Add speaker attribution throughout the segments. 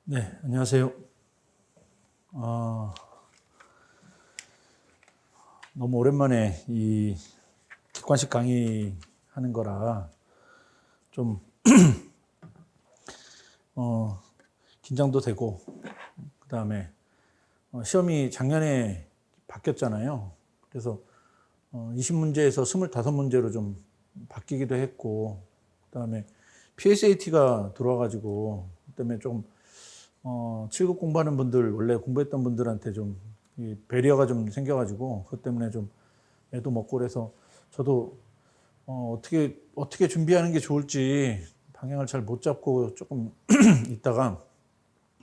Speaker 1: 네, 안녕하세요. 아, 너무 오랜만에 이 객관식 강의 하는 거라 좀, 긴장도 되고, 그 다음에 시험이 작년에 바뀌었잖아요. 그래서 20문제에서 25문제로 좀 바뀌기도 했고, 그 다음에 PSAT가 들어와가지고, 그 때문에 좀 7급 공부하는 분들, 원래 공부했던 분들한테 좀 이 배리어가 좀 생겨가지고, 그것 때문에 좀 애도 먹고 그래서 저도 어떻게 준비하는 게 좋을지 방향을 잘 못 잡고 조금 있다가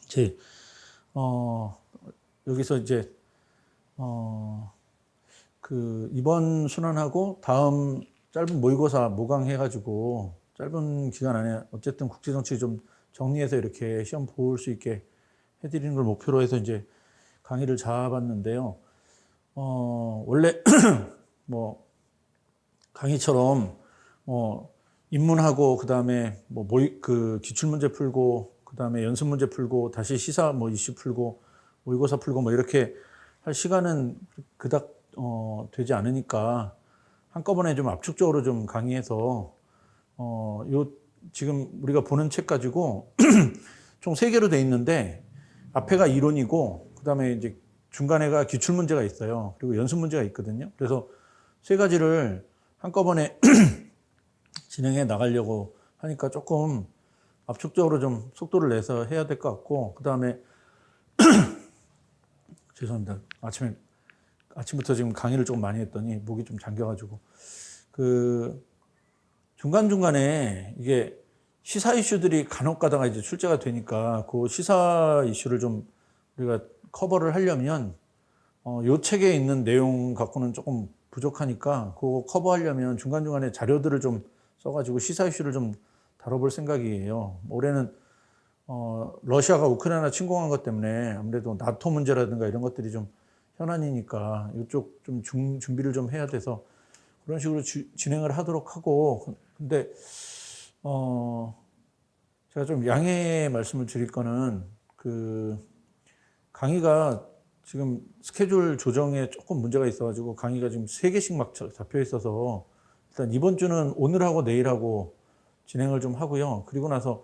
Speaker 1: 제 여기서 이제 그 이번 순환하고 다음 짧은 모의고사 모강 해가지고 짧은 기간 안에 어쨌든 국제정치 좀 정리해서 이렇게 시험 볼 수 있게 해드리는 걸 목표로 해서 이제 강의를 잡았는데요. 원래 뭐 강의처럼 입문하고 그다음에 그 기출 문제 풀고 그다음에 연습 문제 풀고 다시 시사 이슈 풀고 모의고사 풀고 이렇게 할 시간은 그닥 되지 않으니까 한꺼번에 좀 압축적으로 좀 강의해서 요 지금 우리가 보는 책 가지고 총 3개로 돼 있는데 앞에가 이론이고 그다음에 이제 중간에가 기출 문제가 있어요. 그리고 연습 문제가 있거든요. 그래서 3가지를 한꺼번에 진행해 나가려고 하니까 조금 압축적으로 좀 속도를 내서 해야 될 것 같고, 그 다음에, 죄송합니다. 아침부터 지금 강의를 조금 많이 했더니 목이 좀 잠겨가지고, 그, 중간중간에 이게 시사 이슈들이 간혹 가다가 이제 출제가 되니까 그 시사 이슈를 좀 우리가 커버를 하려면, 요 책에 있는 내용 갖고는 조금 부족하니까 그거 커버하려면 중간중간에 자료들을 좀 써가지고 시사 이슈를 좀 다뤄볼 생각이에요. 올해는 러시아가 우크라이나 침공한 것 때문에 아무래도 나토 문제라든가 이런 것들이 좀 현안이니까 이쪽 좀 준비를 좀 해야 돼서 그런 식으로 진행을 하도록 하고, 근데 제가 좀 양해의 말씀을 드릴 거는 그 강의가 지금 스케줄 조정에 조금 문제가 있어가지고 강의가 지금 3개씩 막 잡혀 있어서 일단 이번 주는 오늘하고 내일하고 진행을 좀 하고요. 그리고 나서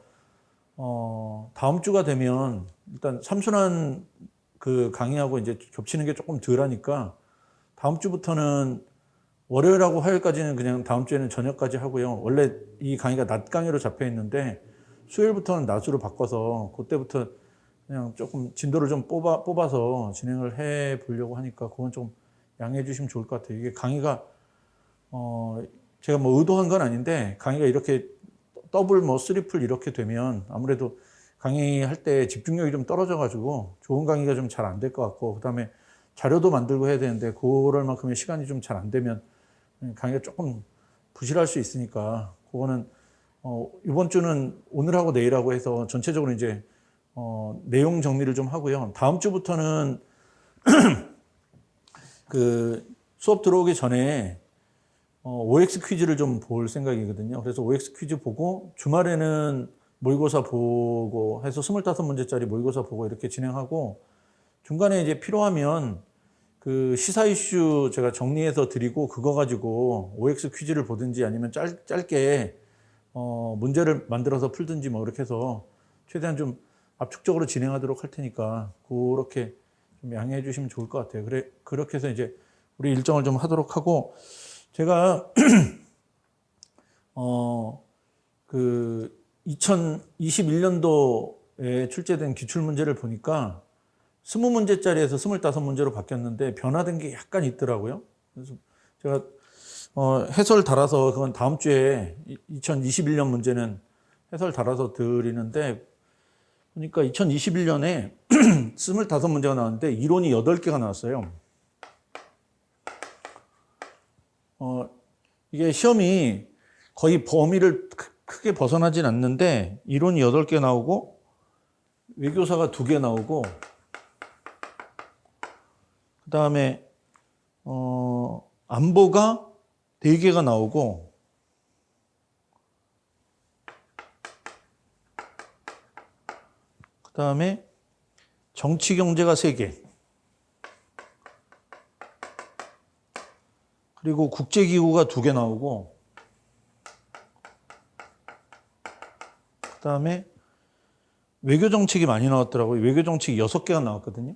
Speaker 1: 다음 주가 되면 일단 삼순환 그 강의하고 이제 겹치는 게 조금 덜 하니까 다음 주부터는 월요일하고 화요일까지는 그냥 다음 주에는 저녁까지 하고요. 원래 이 강의가 낮 강의로 잡혀 있는데 수요일부터는 낮으로 바꿔서 그때부터 그냥 조금 진도를 좀 뽑아서 진행을 해 보려고 하니까 그건 좀 양해해 주시면 좋을 것 같아요. 이게 강의가 제가 의도한 건 아닌데 강의가 이렇게 더블 쓰리풀 이렇게 되면 아무래도 강의할 때 집중력이 좀 떨어져 가지고 좋은 강의가 좀 잘 안 될 것 같고 그다음에 자료도 만들고 해야 되는데 그럴 만큼의 시간이 좀 잘 안 되면 강의가 조금 부실할 수 있으니까 그거는 이번 주는 오늘하고 내일하고 해서 전체적으로 이제 내용 정리를 좀 하고요. 다음 주부터는 그 수업 들어오기 전에 OX 퀴즈를 좀 볼 생각이거든요. 그래서 OX 퀴즈 보고 주말에는 모의고사 보고 해서 25문제짜리 모의고사 보고 이렇게 진행하고 중간에 이제 필요하면 그 시사 이슈 제가 정리해서 드리고 그거 가지고 OX 퀴즈를 보든지 아니면 짧게 문제를 만들어서 풀든지 이렇게 해서 최대한 좀 압축적으로 진행하도록 할 테니까 그렇게 좀 양해해 주시면 좋을 것 같아요. 그렇게 해서 이제 우리 일정을 좀 하도록 하고 제가 그 2021년도에 출제된 기출 문제를 보니까 20문제짜리에서 25문제로 바뀌었는데 변화된 게 약간 있더라고요. 그래서 제가 해설 달아서 그건 다음 주에 2021년 문제는 해설 달아서 드리는데 그러니까 2021년에 25문제가 나왔는데 이론이 8개가 나왔어요. 이게 시험이 거의 범위를 크게 벗어나진 않는데 이론이 8개 나오고 외교사가 2개 나오고 그 다음에 안보가 4개가 나오고 그 그다음에 정치 경제가 3개. 그리고 국제기구가 2개 나오고, 그다음에 외교정책이 많이 나왔더라고요. 외교정책이 6개가 나왔거든요.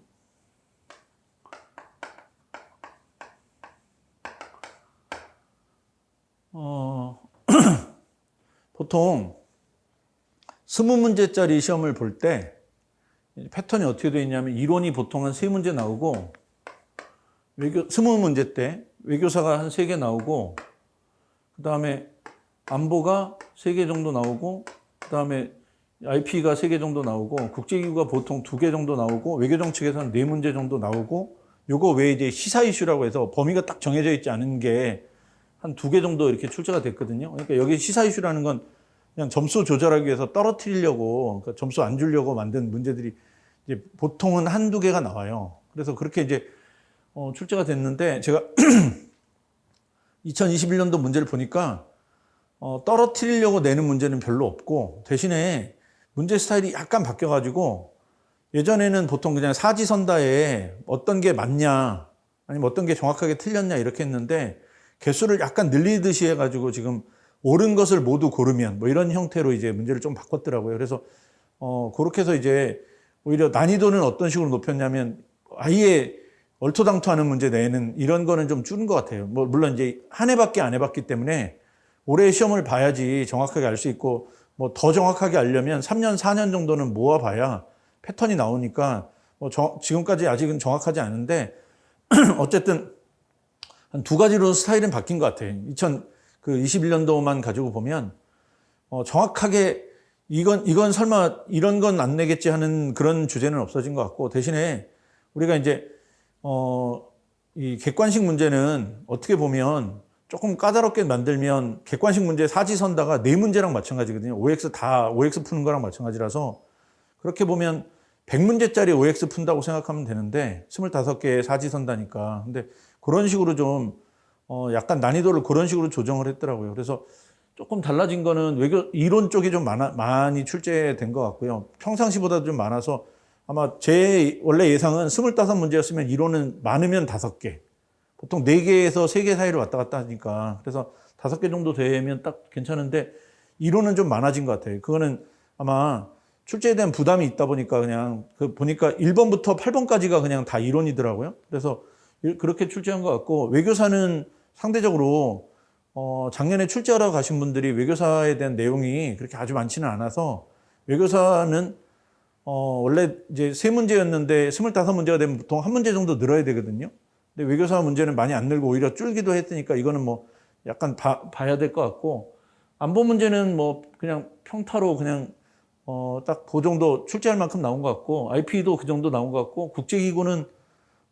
Speaker 1: 보통 20문제짜리 시험을 볼 때 패턴이 어떻게 되어 있냐면, 이론이 보통 한 3문제 나오고, 20문제 때 외교사가 한 3개 나오고, 그 다음에 안보가 3개 정도 나오고, 그 다음에 IP가 3개 정도 나오고, 국제기구가 보통 2개 정도 나오고, 외교정책에서는 4문제 정도 나오고, 요거 외에 이제 시사 이슈라고 해서 범위가 딱 정해져 있지 않은 게 한 2개 정도 이렇게 출제가 됐거든요. 그러니까 여기 시사 이슈라는 건 그냥 점수 조절하기 위해서 떨어뜨리려고, 그러니까 점수 안 주려고 만든 문제들이 이제 보통은 1-2개가 나와요. 그래서 그렇게 이제 출제가 됐는데, 제가 2021년도 문제를 보니까 떨어뜨리려고 내는 문제는 별로 없고, 대신에 문제 스타일이 약간 바뀌어가지고, 예전에는 보통 그냥 사지선다에 어떤 게 맞냐, 아니면 어떤 게 정확하게 틀렸냐 이렇게 했는데, 개수를 약간 늘리듯이 해가지고 지금 옳은 것을 모두 고르면 뭐 이런 형태로 이제 문제를 좀 바꿨더라고요. 그래서 그렇게 해서 이제 오히려 난이도는 어떤 식으로 높였냐면, 아예 얼토당토하는 문제 내는 이런 거는 좀 줄은 것 같아요. 뭐 물론 이제 한 해밖에 안 해봤기 때문에 올해 시험을 봐야지 정확하게 알 수 있고, 뭐 더 정확하게 알려면 3년, 4년 정도는 모아봐야 패턴이 나오니까 뭐 지금까지 아직은 정확하지 않은데 어쨌든 한 2가지로 스타일은 바뀐 것 같아요. 2021년도만 가지고 보면 정확하게 이건 설마 이런 건 안 내겠지 하는 그런 주제는 없어진 것 같고, 대신에 우리가 이제 이 객관식 문제는 어떻게 보면 조금 까다롭게 만들면, 객관식 문제 사지선다가 4문제랑 마찬가지거든요. OX 푸는 거랑 마찬가지라서, 그렇게 보면 100문제짜리 OX 푼다고 생각하면 되는데 25개의 사지선다니까. 근데 그런 식으로 좀 약간 난이도를 그런 식으로 조정을 했더라고요. 그래서 조금 달라진 거는 외교 이론 쪽이 좀 많이 출제된 것 같고요. 평상시보다 좀 많아서, 아마 제 원래 예상은 25문제였으면 이론은 많으면 5개. 보통 4개에서 3개 사이를 왔다 갔다 하니까. 그래서 5개 정도 되면 딱 괜찮은데, 이론은 좀 많아진 것 같아요. 그거는 아마 출제에 대한 부담이 있다 보니까, 그냥 보니까 1번부터 8번까지가 그냥 다 이론이더라고요. 그래서 그렇게 출제한 것 같고, 외교사는 상대적으로 작년에 출제하러 가신 분들이 외교사에 대한 내용이 그렇게 아주 많지는 않아서, 외교사는 원래 이제 3문제였는데 25문제가 되면 보통 1문제 정도 늘어야 되거든요. 근데 외교사 문제는 많이 안 늘고 오히려 줄기도 했으니까 이거는 뭐 약간 봐야 될 것 같고, 안보 문제는 뭐 그냥 평타로 그냥 딱 그 정도 출제할 만큼 나온 것 같고, IP도 그 정도 나온 것 같고, 국제기구는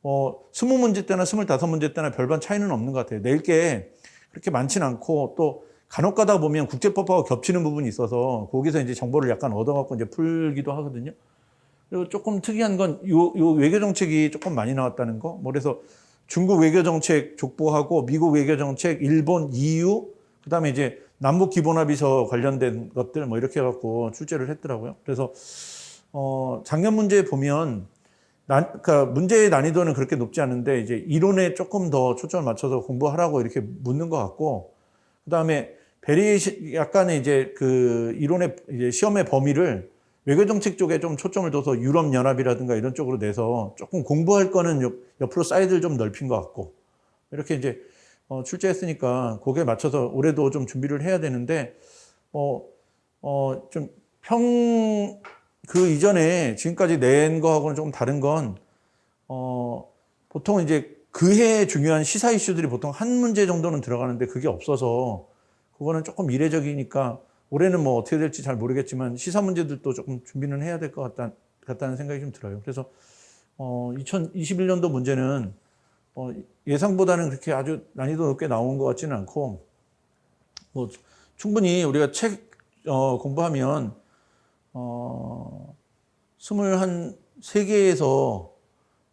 Speaker 1: 20문제 때나 25문제 때나 별반 차이는 없는 것 같아요. 낼 게 그렇게 많지는 않고, 또 간혹 가다 보면 국제법하고 겹치는 부분이 있어서 거기서 이제 정보를 약간 얻어갖고 이제 풀기도 하거든요. 그리고 조금 특이한 건 요 외교정책이 조금 많이 나왔다는 거. 뭐 그래서 중국 외교정책 족보하고 미국 외교정책, 일본, EU, 그 다음에 이제 남북기본합의서 관련된 것들 뭐 이렇게 해갖고 출제를 했더라고요. 그래서 작년 문제 보면 그러니까 문제의 난이도는 그렇게 높지 않은데, 이제 이론에 조금 더 초점을 맞춰서 공부하라고 이렇게 묻는 것 같고, 그 다음에 약간의 이제 그 이론의 이제 시험의 범위를 외교정책 쪽에 좀 초점을 둬서 유럽연합이라든가 이런 쪽으로 내서 조금 공부할 거는 옆으로 사이드를 좀 넓힌 것 같고, 이렇게 이제 출제했으니까 거기에 맞춰서 올해도 좀 준비를 해야 되는데, 그 이전에 지금까지 낸 거하고는 조금 다른 건, 보통 이제 그 해에 중요한 시사 이슈들이 보통 한 문제 정도는 들어가는데 그게 없어서, 그거는 조금 이례적이니까 올해는 뭐 어떻게 될지 잘 모르겠지만 시사 문제들도 조금 준비는 해야 될 것 같다는 생각이 좀 들어요. 그래서 2021년도 문제는 예상보다는 그렇게 아주 난이도 높게 나온 것 같지는 않고, 뭐 충분히 우리가 책 공부하면 23개에서 뭐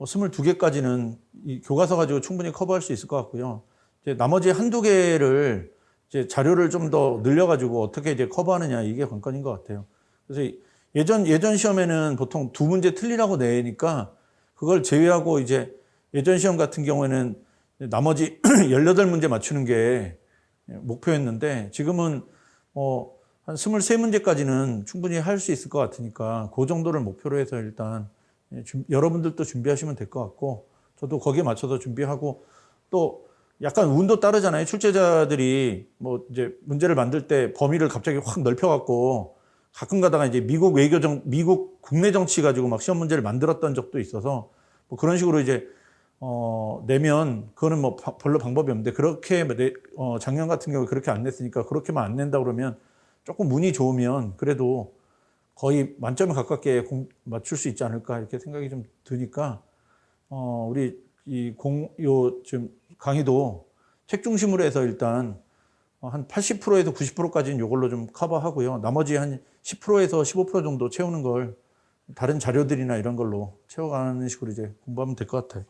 Speaker 1: 22개까지는 이 교과서 가지고 충분히 커버할 수 있을 것 같고요. 이제 나머지 1-2개를 이제 자료를 좀 더 늘려가지고 어떻게 이제 커버하느냐, 이게 관건인 것 같아요. 그래서 예전 시험에는 보통 2문제 틀리라고 내니까 그걸 제외하고 이제 예전 시험 같은 경우에는 나머지 18문제 맞추는 게 목표였는데 지금은 한 23문제까지는 충분히 할 수 있을 것 같으니까 그 정도를 목표로 해서 일단 여러분들도 준비하시면 될 것 같고 저도 거기에 맞춰서 준비하고 또 약간 운도 따르잖아요. 출제자들이 뭐 이제 문제를 만들 때 범위를 갑자기 확 넓혀갖고 가끔 가다가 이제 미국 국내 정치 가지고 막 시험 문제를 만들었던 적도 있어서 뭐 그런 식으로 이제 내면 그거는 뭐 별로 방법이 없는데 그렇게 작년 같은 경우에 그렇게 안 냈으니까 그렇게만 안 낸다 그러면 조금 운이 좋으면 그래도 거의 만점에 가깝게 맞출 수 있지 않을까 이렇게 생각이 좀 드니까 우리 지금 강의도 책 중심으로 해서 일단 한 80%에서 90%까지는 이걸로 좀 커버하고요. 나머지 한 10%에서 15% 정도 채우는 걸 다른 자료들이나 이런 걸로 채워가는 식으로 이제 공부하면 될 것 같아요.